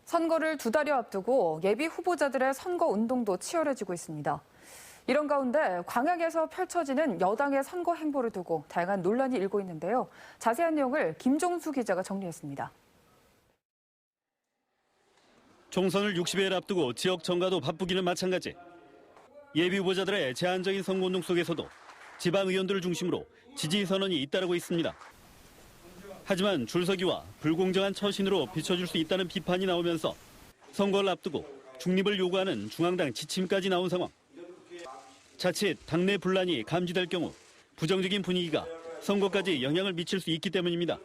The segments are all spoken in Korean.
선거를 2달여 앞두고 예비 후보자들의 선거 운동도 치열해지고 있습니다. 이런 가운데 광양에서 펼쳐지는 여당의 선거 행보를 두고 다양한 논란이 일고 있는데요. 자세한 내용을 김종수 기자가 정리했습니다. 총선을 60여일 앞두고 지역 정가도 바쁘기는 마찬가지. 예비 후보자들의 제한적인 선거운동 속에서도 지방 의원들을 중심으로 지지 선언이 잇따르고 있습니다. 하지만 줄서기와 불공정한 처신으로 비춰줄 수 있다는 비판이 나오면서 선거를 앞두고 중립을 요구하는 중앙당 지침까지 나온 상황. 자칫 당내 분란이 감지될 경우 부정적인 분위기가 선거까지 영향을 미칠 수 있기 때문입니다.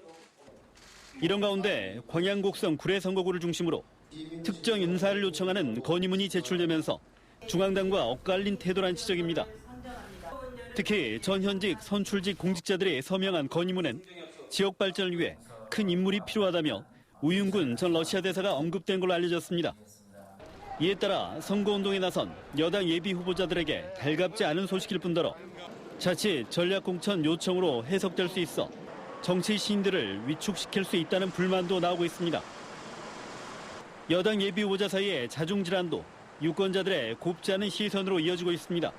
이런 가운데 광양 곡성 구례 선거구를 중심으로 특정 인사를 요청하는 건의문이 제출되면서 중앙당과 엇갈린 태도란 지적입니다. 특히 전현직 선출직 공직자들이 서명한 건의문엔 지역 발전을 위해 큰 인물이 필요하다며 우윤군 전 러시아 대사가 언급된 걸로 알려졌습니다. 이에 따라 선거운동에 나선 여당 예비 후보자들에게 달갑지 않은 소식일 뿐더러 자칫 전략공천 요청으로 해석될 수 있어 정치 시인들을 위축시킬 수 있다는 불만도 나오고 있습니다. 여당 예비 후보자 사이의 자중질환도 유권자들의 곱지 않은 시선으로 이어지고 있습니다.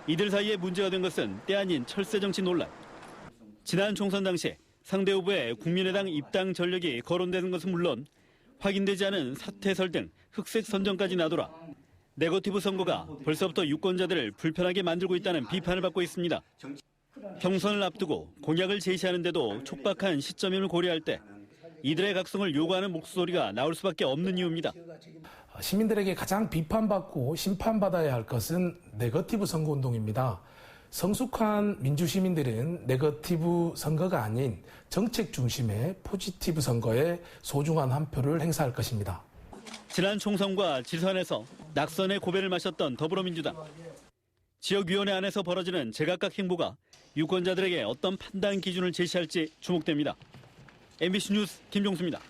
이들 사이에 문제가 된 것은 때 아닌 철새 정치 논란. 지난 총선 당시 상대 후보의 국민의당 입당 전력이 거론되는 것은 물론 확인되지 않은 사퇴설 등 흑색 선전까지 나돌아 네거티브 선거가 벌써부터 유권자들을 불편하게 만들고 있다는 비판을 받고 있습니다. 경선을 앞두고 공약을 제시하는데도 촉박한 시점임을 고려할 때 이들의 각성을 요구하는 목소리가 나올 수밖에 없는 이유입니다. 시민들에게 가장 비판받고 심판받아야 할 것은 네거티브 선거운동입니다. 성숙한 민주시민들은 네거티브 선거가 아닌 정책 중심의 포지티브 선거에 소중한 한 표를 행사할 것입니다. 지난 총선과 지선에서 낙선의 고배를 마셨던 더불어민주당. 지역위원회 안에서 벌어지는 제각각 행보가 유권자들에게 어떤 판단 기준을 제시할지 주목됩니다. MBC 뉴스 김종수입니다.